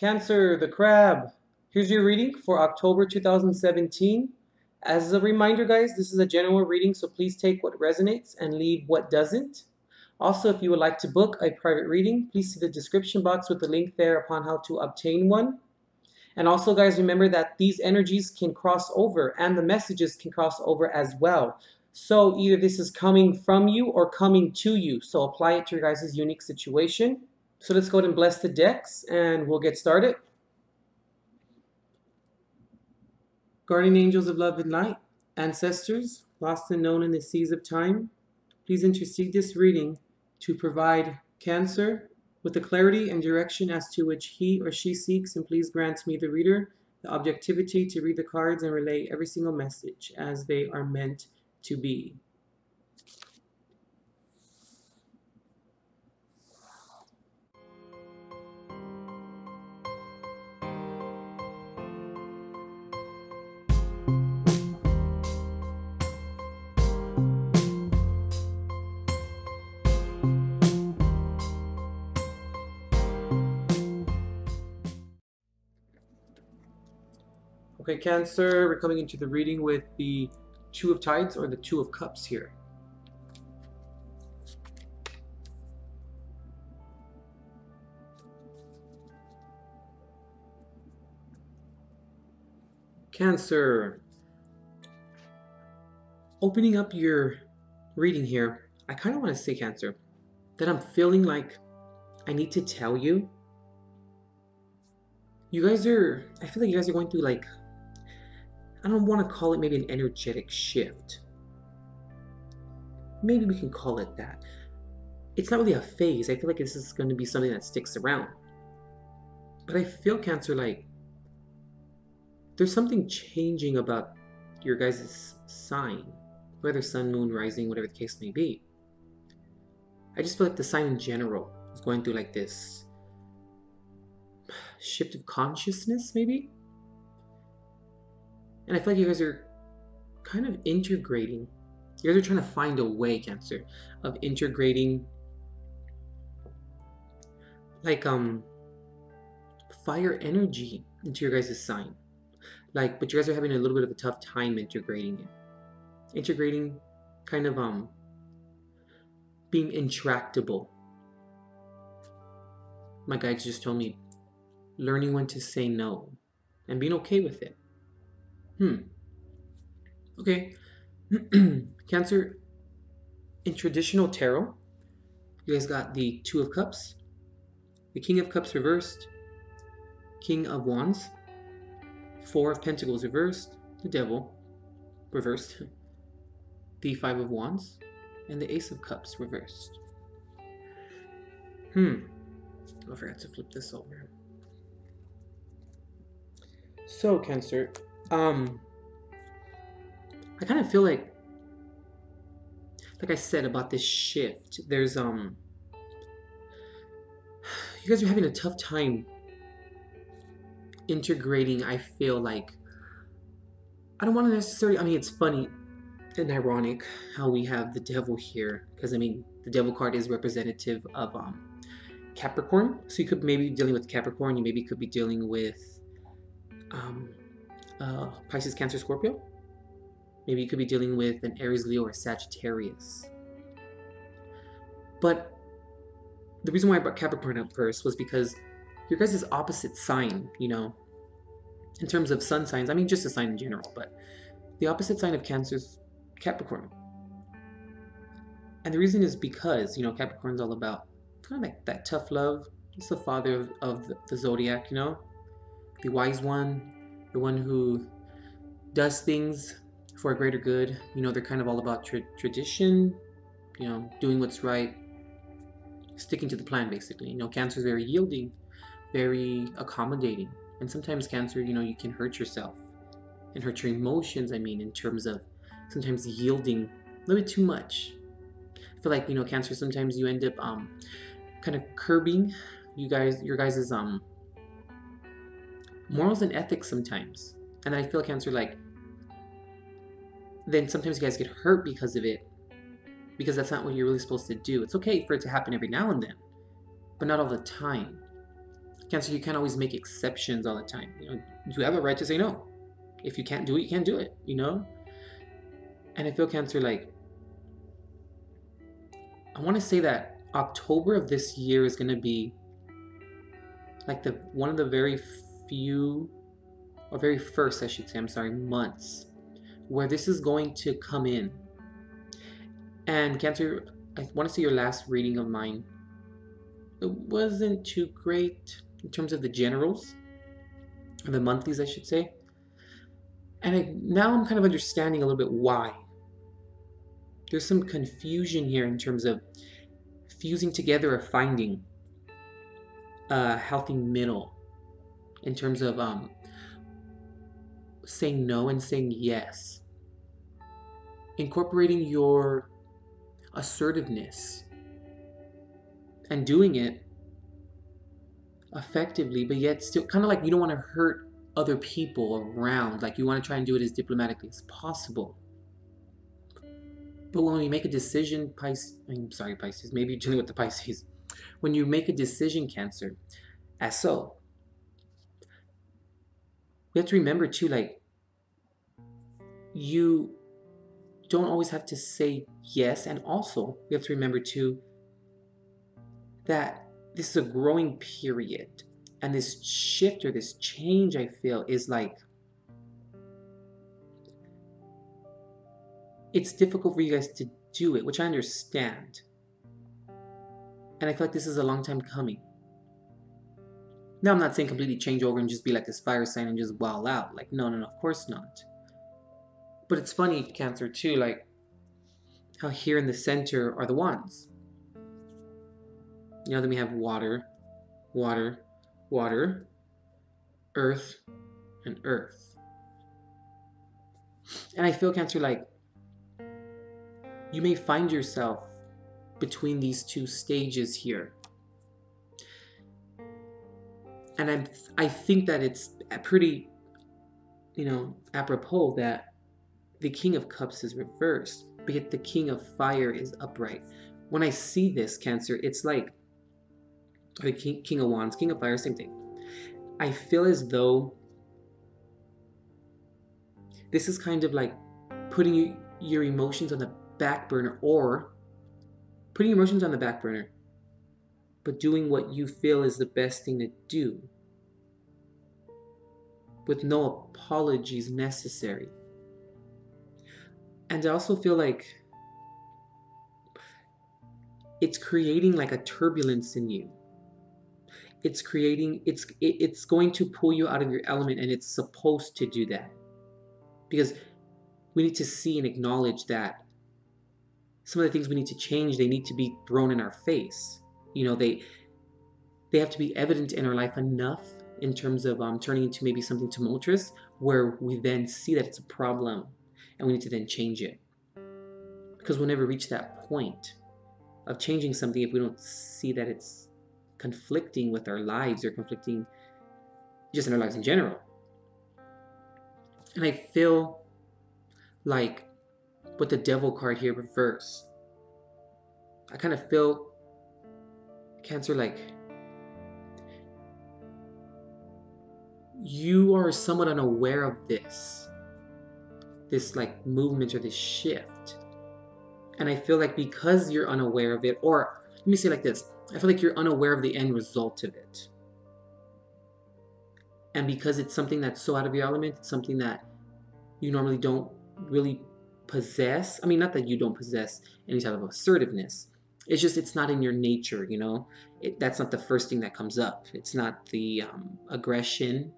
Cancer, the crab. Here's your reading for October 2017. As a reminder, guys, this is a general reading, so please take what resonates and leave what doesn't. Also, if you would like to book a private reading, please see the description box with the link there upon how to obtain one. And also, guys, remember that these energies can cross over and the messages can cross over as well. So either this is coming from you or coming to you. So apply it to your guys' unique situation. So let's go ahead and bless the decks and we'll get started. Guardian angels of love and light, ancestors, lost and known in the seas of time, please intercede this reading to provide Cancer with the clarity and direction as to which he or she seeks, and please grant me, the reader, the objectivity to read the cards and relay every single message as they are meant to be. Okay, Cancer, we're coming into the reading with the Two of Tides or the Two of Cups here. Cancer, opening up your reading here, I kind of want to say, Cancer, that I'm feeling like I need to tell you. You guys are, I feel like you guys are going through like, I don't want to call it maybe an energetic shift. Maybe we can call it that. It's not really a phase. I feel like this is going to be something that sticks around. But I feel, Cancer, like there's something changing about your guys' sign, whether sun, moon, rising, whatever the case may be. I just feel like the sign in general is going through like this shift of consciousness, maybe. And I feel like you guys are kind of integrating. You guys are trying to find a way, Cancer, of integrating like fire energy into your guys' sign. Like, but you guys are having a little bit of a tough time integrating it. Integrating kind of being intractable. My guides just told me learning when to say no and being okay with it. Okay. Cancer, in traditional tarot, you guys got the Two of Cups, the King of Cups reversed, King of Wands, Four of Pentacles reversed, the Devil reversed, the Five of Wands, and the Ace of Cups reversed. I forgot to flip this over. So, Cancer, I kind of feel like I said about this shift, there's you guys are having a tough time integrating. I feel like I don't want to necessarily, I mean, it's funny and ironic how we have the Devil here, because I mean the Devil card is representative of Capricorn, so you could maybe be dealing with Capricorn, you maybe could be dealing with Pisces, Cancer, Scorpio. Maybe you could be dealing with an Aries, Leo, or Sagittarius. But the reason why I brought Capricorn up first was because your guys' opposite sign, you know, in terms of sun signs, I mean just a sign in general, but the opposite sign of Cancer is Capricorn. And the reason is because, you know, Capricorn's all about kind of like that tough love. It's the father of the zodiac, you know, the wise one, the one who does things for a greater good. You know, they're kind of all about tradition, you know, doing what's right, sticking to the plan, basically. You know, Cancer is very yielding, very accommodating. And sometimes Cancer, you know, you can hurt yourself and hurt your emotions, I mean, in terms of sometimes yielding a little bit too much. I feel like, you know, Cancer, sometimes you end up kind of curbing your guys' morals and ethics sometimes. And I feel, Cancer, like then sometimes you guys get hurt because of it, because that's not what you're really supposed to do. It's okay for it to happen every now and then, but not all the time. Cancer, you can't always make exceptions all the time. You know, you have a right to say no. If you can't do it, you can't do it, you know? And I feel, Cancer, like, I want to say that October of this year is going to be like one of the very few, or very first, I should say, I'm sorry, months where this is going to come in. And Cancer, I want to say your last reading of mine, it wasn't too great in terms of the generals, or the monthlies, I should say. And now I'm kind of understanding a little bit why. There's some confusion here in terms of fusing together or finding a healthy middle in terms of saying no and saying yes. Incorporating your assertiveness and doing it effectively, but yet still kind of like you don't want to hurt other people around. Like you want to try and do it as diplomatically as possible. But when we make a decision, Pisces, maybe you're dealing with the Pisces. When you make a decision, Cancer, as so, we have to remember too, like, you don't always have to say yes. And also, we have to remember too, that this is a growing period. And this shift or this change, I feel, is like, it's difficult for you guys to do it, which I understand. And I feel like this is a long time coming. Now, I'm not saying completely change over and just be like this fire sign and just wild out. Like, no, of course not. But it's funny, Cancer, too, like how here in the center are the wands. You know, then we have water, water, water, earth, and earth. And I feel, Cancer, like you may find yourself between these two stages here. And I think that it's pretty, apropos that the King of Cups is reversed, but yet the King of Fire is upright. When I see this, Cancer, it's like the King of Wands, King of Fire, same thing. I feel as though this is kind of like putting your emotions on the back burner, or putting emotions on the back burner, but doing what you feel is the best thing to do with no apologies necessary. And I also feel like it's creating like a turbulence in you. It's going to pull you out of your element, and it's supposed to do that. Because we need to see and acknowledge that some of the things we need to change, they need to be thrown in our face. They have to be evident in our life enough in terms of turning into maybe something tumultuous, where we then see that it's a problem and we need to then change it. Because we'll never reach that point of changing something if we don't see that it's conflicting with our lives, or conflicting just in our lives in general. And I feel like with the Devil card here reverse, I kind of feel, Cancer, like you are somewhat unaware of this like movement or this shift. And I feel like because you're unaware of it, or let me say it like this, I feel like you're unaware of the end result of it. And because it's something that's so out of your element, it's something that you normally don't really possess. I mean, not that you don't possess any type of assertiveness. It's just, it's not in your nature, that's not the first thing that comes up. It's not the aggression,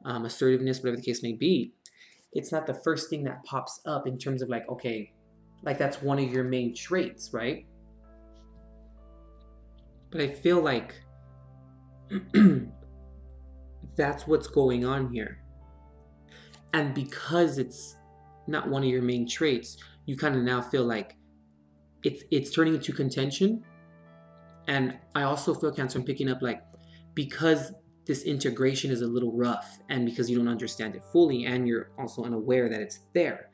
assertiveness, whatever the case may be. It's not the first thing that pops up in terms of like, okay, like that's one of your main traits, right? But I feel like that's what's going on here. And because it's not one of your main traits, you kind of now feel like it's turning into contention. And I also feel, Cancer, I'm picking up like, because this integration is a little rough, and because you don't understand it fully, and you're also unaware that it's there,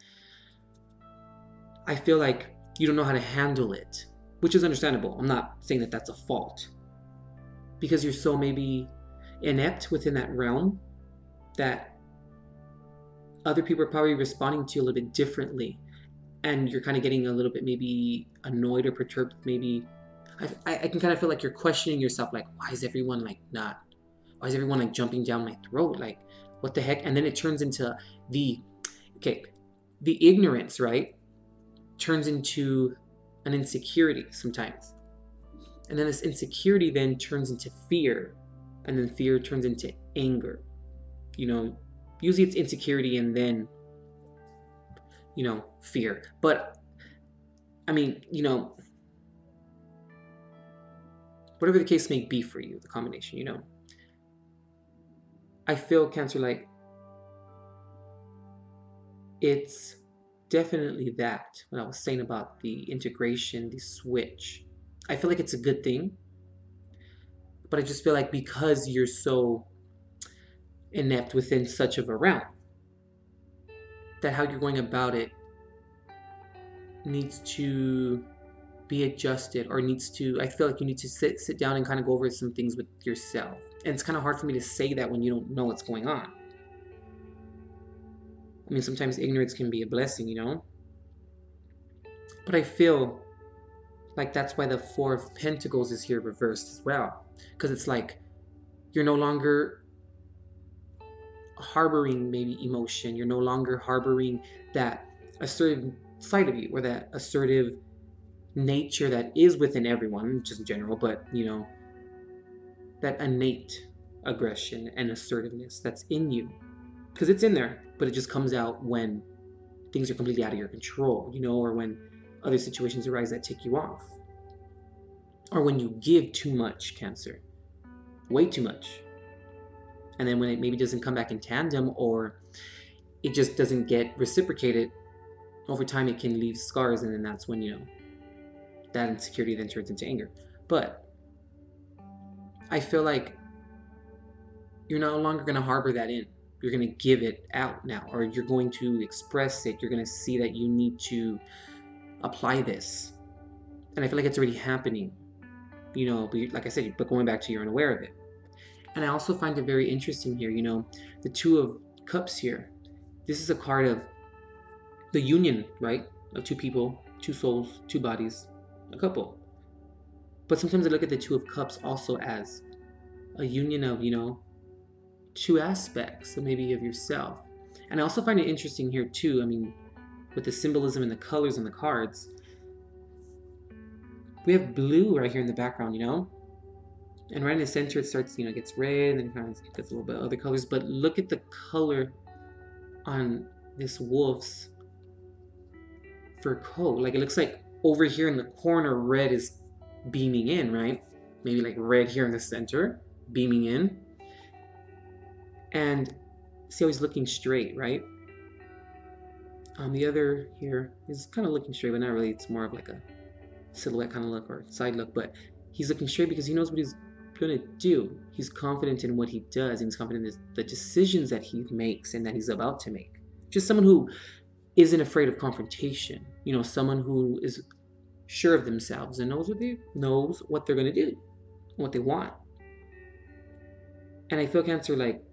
I feel like you don't know how to handle it, which is understandable. I'm not saying that that's a fault, because you're so maybe inept within that realm, that other people are probably responding to you a little bit differently, and you're kind of getting a little bit maybe annoyed or perturbed. Maybe I can kind of feel like you're questioning yourself, like, why is everyone like not? Why is everyone like jumping down my throat? Like, what the heck? And then it turns into the okay, the ignorance, right? Turns into an insecurity sometimes. And then this insecurity then turns into fear. And then fear turns into anger. You know, usually it's insecurity and then, you know, fear. But, I mean, you know, whatever the case may be for you, the combination, you know. I feel, Cancer, like it's definitely that, what I was saying about the integration, the switch. I feel like it's a good thing, but I just feel like because you're so inept within such of a realm, that how you're going about it needs to be adjusted, or needs to, I feel like you need to sit down and kind of go over some things with yourself. And it's kind of hard for me to say that when you don't know what's going on. I mean, sometimes ignorance can be a blessing, you know? But I feel like that's why the Four of Pentacles is here reversed as well. Because it's like you're no longer harboring maybe emotion. You're no longer harboring that assertive side of you, or that assertive nature that is within everyone, just in general, but, you know, that innate aggression and assertiveness that's in you. Because it's in there, but it just comes out when things are completely out of your control, you know, or when other situations arise that take you off. Or when you give too much, Cancer. Way too much. And then when it maybe doesn't come back in tandem, or it just doesn't get reciprocated, over time it can leave scars, and then that's when, you know, that insecurity then turns into anger. But I feel like you're no longer going to harbor that in. You're going to give it out now, or you're going to express it. You're going to see that you need to apply this. And I feel like it's already happening, you know, but like I said, but going back to you're unaware of it. And I also find it very interesting here, you know, the Two of Cups here. This is a card of the union, right? Of two people, two souls, two bodies, a couple. But sometimes I look at the Two of Cups also as a union of, you know, two aspects, so maybe of yourself. And I also find it interesting here too, I mean, with the symbolism and the colors on the cards, we have blue right here in the background, you know? And right in the center it starts, you know, gets red, and then it kind of gets a little bit of other colors. But look at the color on this wolf's fur coat. Like, it looks like over here in the corner red is beaming in, right? Maybe like red here in the center, beaming in. And see how he's looking straight, right? The other here is kind of looking straight, but not really. It's more of like a silhouette kind of look, or side look. But he's looking straight because he knows what he's going to do. He's confident in what he does, and he's confident in the decisions that he makes and that he's about to make. Just someone who isn't afraid of confrontation. You know, someone who is sure of themselves and knows what they're going to do, what they want. And I feel, Cancer, like,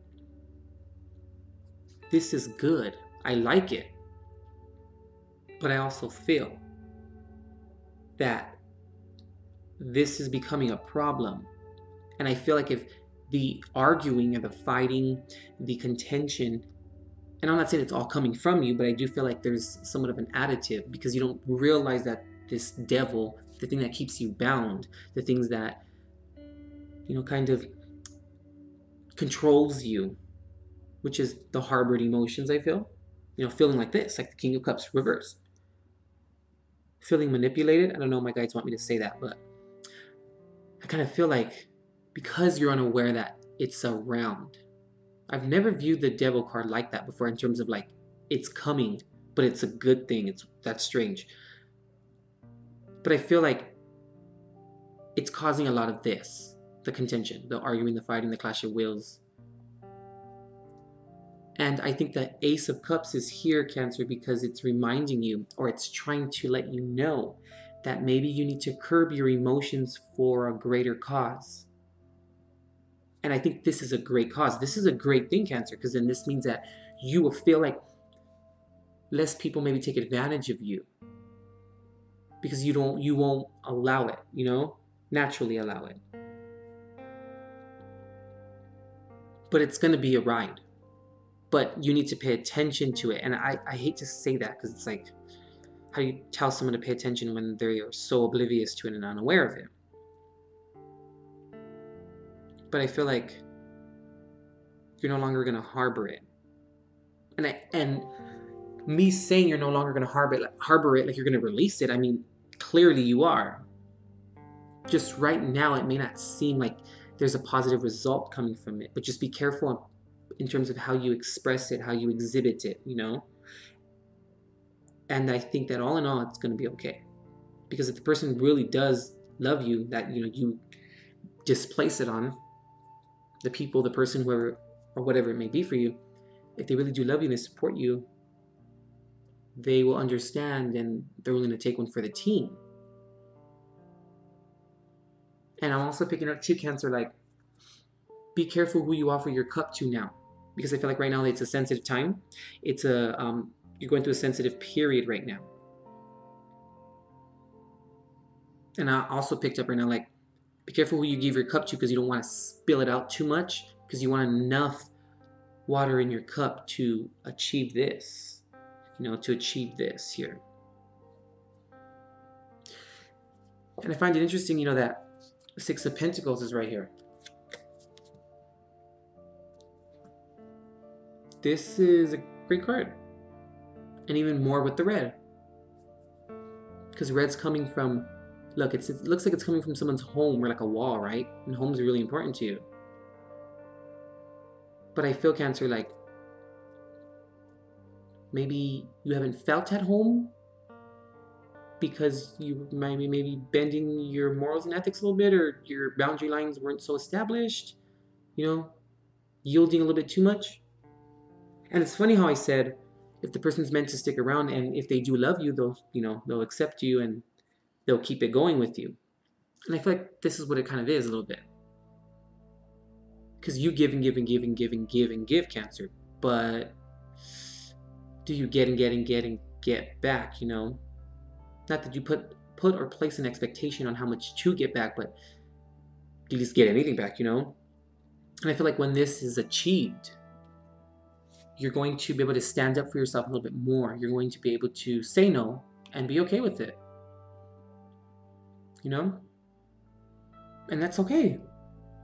this is good. I like it. But I also feel that this is becoming a problem. And I feel like if the arguing and the fighting, the contention, and I'm not saying it's all coming from you, but I do feel like there's somewhat of an additive, because you don't realize that this devil, the thing that keeps you bound, the things that, you know, kind of controls you, which is the harbored emotions, I feel. You know, feeling like this, like the King of Cups reversed. Feeling manipulated. I don't know, my guides want me to say that, but I kind of feel like because you're unaware that it's around. I've never viewed the Devil card like that before, in terms of like, it's coming, but it's a good thing. That's strange. But I feel like it's causing a lot of this. The contention, the arguing, the fighting, the clash of wills. And I think the Ace of Cups is here, Cancer, because it's reminding you, or it's trying to let you know, that maybe you need to curb your emotions for a greater cause. And I think this is a great cause. This is a great thing, Cancer, because then this means that you will feel like less people maybe take advantage of you because you won't allow it, you know, naturally allow it. But it's going to be a ride. But you need to pay attention to it. And I hate to say that because it's like, how do you tell someone to pay attention when they are so oblivious to it and unaware of it? But I feel like you're no longer going to harbor it. And me saying you're no longer going to harbor it like you're going to release it, I mean, clearly you are. Just right now, it may not seem like there's a positive result coming from it, but just be careful in terms of how you express it, how you exhibit it, you know? And I think that all in all, it's going to be okay. Because if the person really does love you, that, you know, you displace it on the people, the person, whoever, or whatever it may be for you, if they really do love you and they support you, they will understand and they're willing to take one for the team. And I'm also picking up too, Cancer, like, be careful who you offer your cup to now. Because I feel like right now it's a sensitive time. It's you're going through a sensitive period right now. And I also picked up right now, like, be careful who you give your cup to because you don't want to spill it out too much because you want enough water in your cup to achieve this, you know, to achieve this here. And I find it interesting, you know, that Six of Pentacles is right here. This is a great card. And even more with the red. Because red's coming from, look, it looks like it's coming from someone's home or like a wall, right? And homes are really important to you. But I feel, Cancer, like maybe you haven't felt at home because you might be maybe bending your morals and ethics a little bit, or your boundary lines weren't so established, you know, yielding a little bit too much. And it's funny how I said, if the person's meant to stick around and if they do love you, they'll accept you and they'll keep it going with you. And I feel like this is what it kind of is a little bit. Because you give and give and give and give and give and give, Cancer. But do you get and get and get and get back, you know? Not that you put or place an expectation on how much to get back, but do you just get anything back, you know? And I feel like when this is achieved, you're going to be able to stand up for yourself a little bit more. You're going to be able to say no and be okay with it. You know? And that's okay.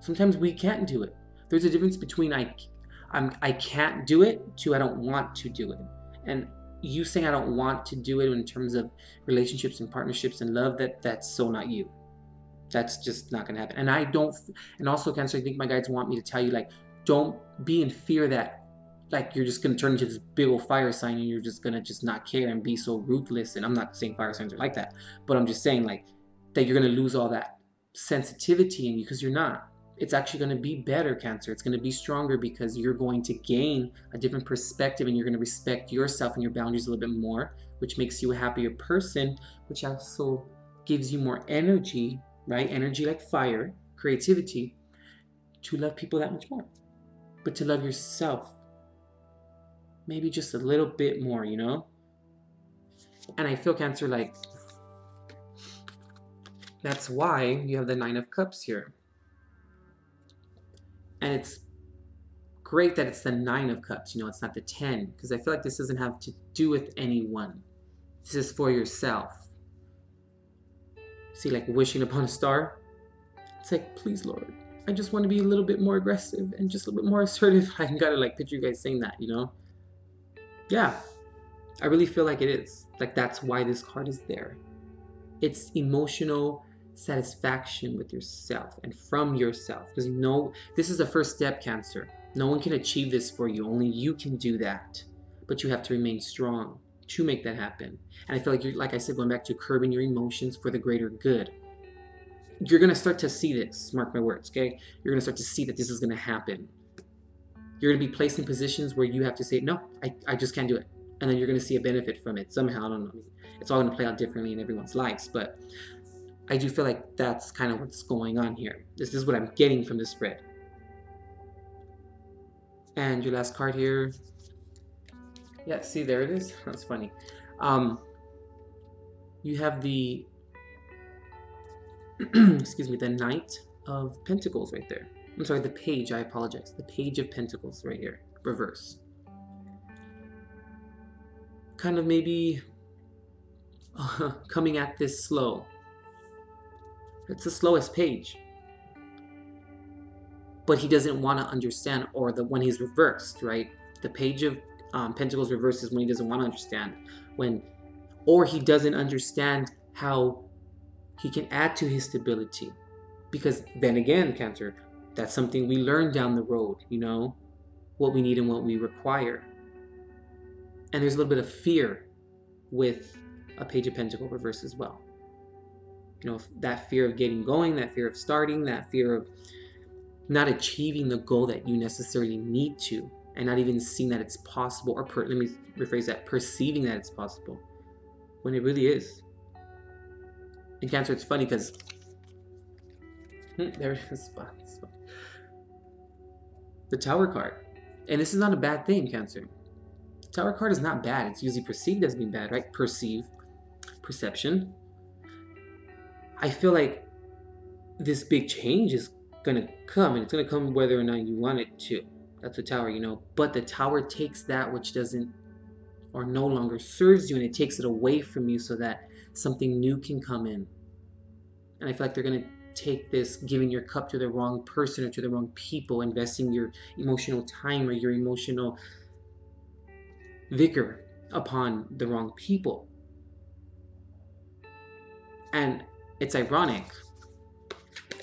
Sometimes we can't do it. There's a difference between I can't do it to I don't want to do it. And you saying I don't want to do it in terms of relationships and partnerships and love, that's so not you. That's just not going to happen. And also, Cancer, I think my guides want me to tell you, like, don't be in fear that, like, you're just going to turn into this big old fire sign and you're just going to just not care and be so ruthless. And I'm not saying fire signs are like that, but I'm just saying, like, that you're going to lose all that sensitivity in you, because you're not. It's actually going to be better, Cancer. It's going to be stronger because you're going to gain a different perspective and you're going to respect yourself and your boundaries a little bit more, which makes you a happier person, which also gives you more energy, right? Energy like fire, creativity, to love people that much more. But to love yourself maybe just a little bit more, you know? And I feel, Cancer, like that's why you have the Nine of Cups here. And it's great that it's the Nine of Cups, you know, it's not the 10, because I feel like this doesn't have to do with anyone. This is for yourself. See, like wishing upon a star? It's like, please, Lord, I just want to be a little bit more aggressive and just a little bit more assertive. I gotta like picture you guys saying that, you know? Yeah, I really feel like it is. Like, that's why this card is there. It's emotional satisfaction with yourself and from yourself. Because this is the first step, Cancer. No one can achieve this for you. Only you can do that. But you have to remain strong to make that happen. And I feel like you're, like I said, going back to curbing your emotions for the greater good. You're going to start to see this. Mark my words, okay? You're going to start to see that this is going to happen. You're going to be placed in positions where you have to say, no, I just can't do it. And then you're going to see a benefit from it somehow. I don't know. I mean, it's all going to play out differently in everyone's lives. But I do feel like that's kind of what's going on here. This is what I'm getting from this spread. And your last card here. Yeah, see, there it is. That's funny. Um, you have the, excuse me, the Knight of Pentacles right there. I'm sorry, the Page, I apologize. The Page of Pentacles right here, reverse. Kind of maybe coming at this slow. It's the slowest page. But he doesn't want to understand, or when he's reversed, right? The Page of Pentacles reversed is when he doesn't want to understand. Or he doesn't understand how he can add to his stability. Because then again, Cancer, that's something we learn down the road, you know, what we need and what we require. And there's a little bit of fear with a Page of Pentacles reverse as well. You know, that fear of getting going, that fear of starting, that fear of not achieving the goal that you necessarily need to, and not even seeing that it's possible, or let me rephrase that, perceiving that it's possible, when it really is. In Cancer, it's funny because there it is. The Tower card. And this is not a bad thing, Cancer. The Tower card is not bad. It's usually perceived as being bad, right? Perception. I feel like this big change is going to come, and it's going to come whether or not you want it to. That's the Tower, you know. But the Tower takes that which doesn't, or no longer serves you, and it takes it away from you so that something new can come in. And I feel like they're going to take this, giving your cup to the wrong person or to the wrong people, investing your emotional time or your emotional vigor upon the wrong people. And it's ironic.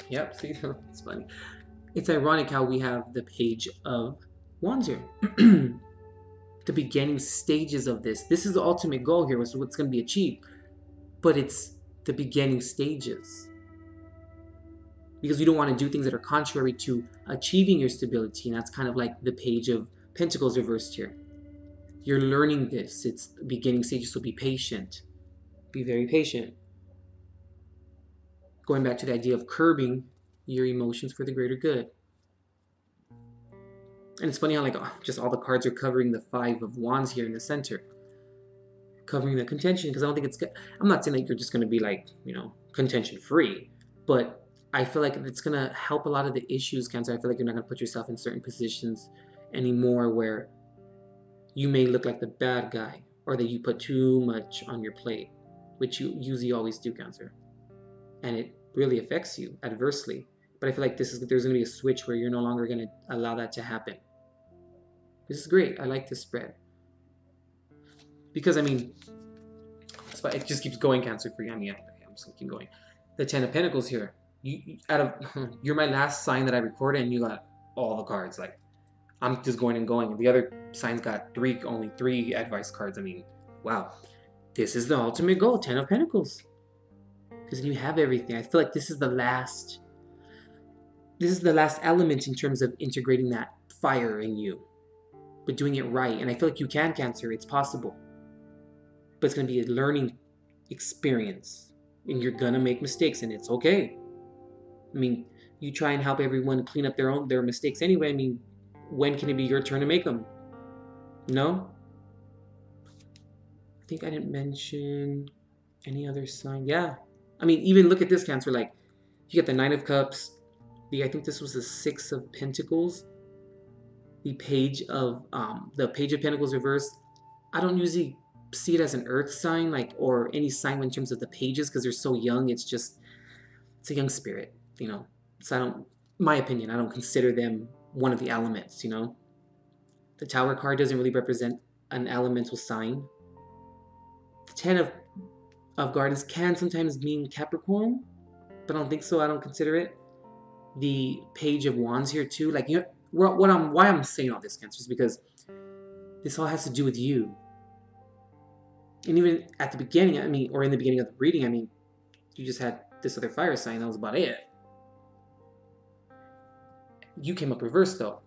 Yep, see, it's funny. It's ironic how we have the Page of Wands here. The beginning stages of this. This is the ultimate goal here, what's going to be achieved. But it's the beginning stages. Because you don't want to do things that are contrary to achieving your stability. And that's kind of like the Page of Pentacles reversed here. You're learning this. It's the beginning stages, so be patient. Be very patient. Going back to the idea of curbing your emotions for the greater good. And it's funny how like just all the cards are covering the Five of Wands here in the center. Covering the contention, because I don't think it's good. I'm not saying that you're just going to be like, you know, contention free. But I feel like it's going to help a lot of the issues, Cancer. I feel like you're not going to put yourself in certain positions anymore where you may look like the bad guy, or that you put too much on your plate, which you usually always do, Cancer. And it really affects you adversely. But I feel like there's going to be a switch where you're no longer going to allow that to happen. This is great. I like this spread. Because, I mean, it just keeps going, Cancer, for you. I mean, I'm just going to keep going. The Ten of Pentacles here. You're my last sign that I recorded, and you got all the cards. Like, I'm just going and going. The other signs got only three advice cards. I mean, wow. This is the ultimate goal, Ten of Pentacles. Because you have everything. I feel like this is the last element in terms of integrating that fire in you. But doing it right. And I feel like you can, Cancer. It's possible. But it's going to be a learning experience. And you're going to make mistakes, and it's okay. I mean, you try and help everyone clean up their mistakes anyway. I mean, when can it be your turn to make them? No? I think I didn't mention any other sign. Yeah. I mean, even look at this, Cancer. Like, you get the Nine of Cups. I think this was the Six of Pentacles. The Page of Pentacles reversed. I don't usually see it as an earth sign, like, or any sign in terms of the pages, because they're so young. It's a young spirit, you know. So my opinion, I don't consider them one of the elements, you know. The Tower card doesn't really represent an elemental sign. The Ten of Gardens can sometimes mean Capricorn, but I don't think so. I don't consider it. The Page of Wands here too, like, you know, why I'm saying all this, Cancer, is because this all has to do with you. And even at the beginning, I mean, or in the beginning of the reading, I mean, you just had this other fire sign. That was about it. You came up reversed, though.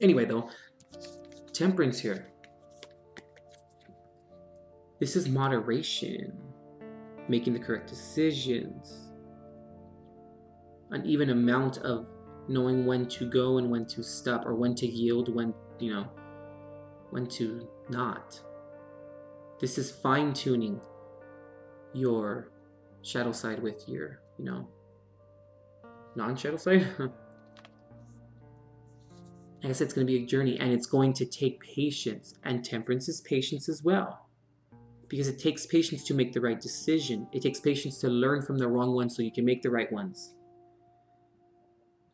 Anyway, though, Temperance here. This is moderation. Making the correct decisions. An even amount of knowing when to go and when to stop, or when to yield, when, when to not. This is fine-tuning your shadow side with your, non-shadow side. Like I said, it's going to be a journey, and it's going to take patience, and temperance is patience as well. Because it takes patience to make the right decision. It takes patience to learn from the wrong ones so you can make the right ones.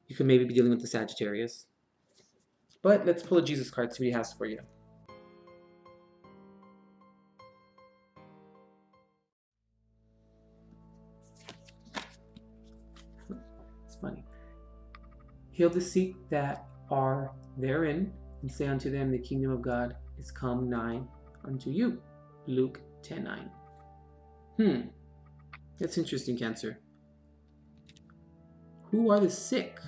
You could maybe be dealing with the Sagittarius. But let's pull a Jesus card, see what he has for you. It's funny. Heal the sick that are therein, and say unto them, the kingdom of God is come nigh unto you. Luke 10:9. That's interesting, Cancer. Who are the sick?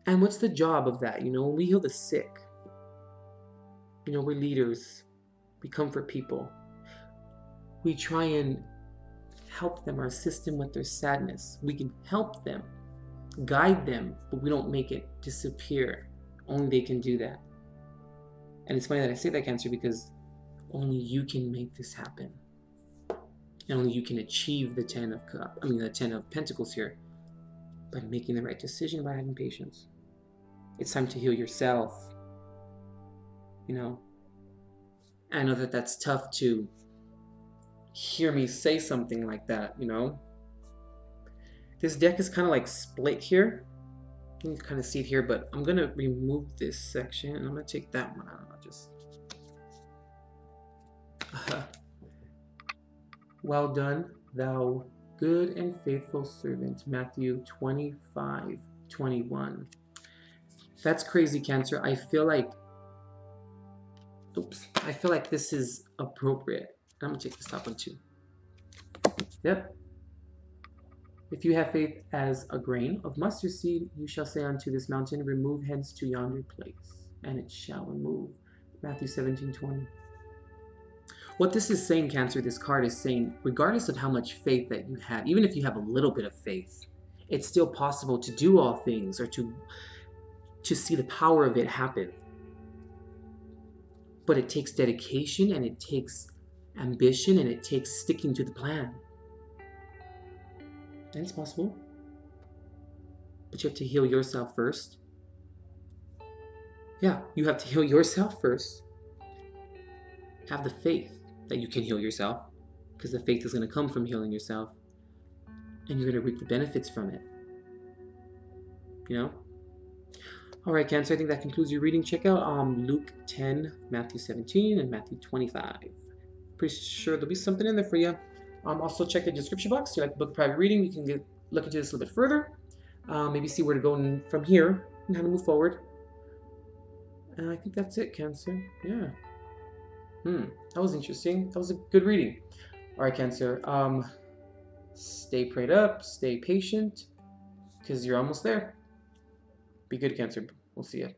And what's the job of that? When we heal the sick, we're leaders. We comfort people. We try and help them or assist them with their sadness. We can help them, guide them, but we don't make it disappear. Only they can do that. And it's funny that I say that, Cancer, because only you can make this happen. And only you can achieve the 10 of Pentacles here by making the right decision, by having patience. It's time to heal yourself. I know that that's tough to hear me say something like that, This deck is kind of like split here. You can kind of see it here, but I'm going to remove this section and I'm going to take that one out. Well done, thou good and faithful servant. Matthew 25:21. That's crazy, Cancer. I feel like this is appropriate. I'm going to take this top one too. Yep. If you have faith as a grain of mustard seed, you shall say unto this mountain, remove hence to yonder place, and it shall remove. Matthew 17:20. What this is saying, Cancer, this card is saying, regardless of how much faith that you have, even if you have a little bit of faith, it's still possible to do all things, or to see the power of it happen. But it takes dedication, and it takes ambition, and it takes sticking to the plan. And it's possible. But you have to heal yourself first. Yeah, you have to heal yourself first. Have the faith that you can heal yourself, because the faith is going to come from healing yourself, and you're going to reap the benefits from it. All right, Cancer, I think that concludes your reading. Check out Luke 10, Matthew 17, and Matthew 25. Pretty sure there'll be something in there for you. Also, check the description box. If you like book private reading, you can look into this a little bit further. Maybe see where to go from here and how to move forward. And I think that's it, Cancer. Yeah. That was interesting. That was a good reading. All right, Cancer. Stay prayed up. Stay patient, because you're almost there. Be good, Cancer. We'll see you.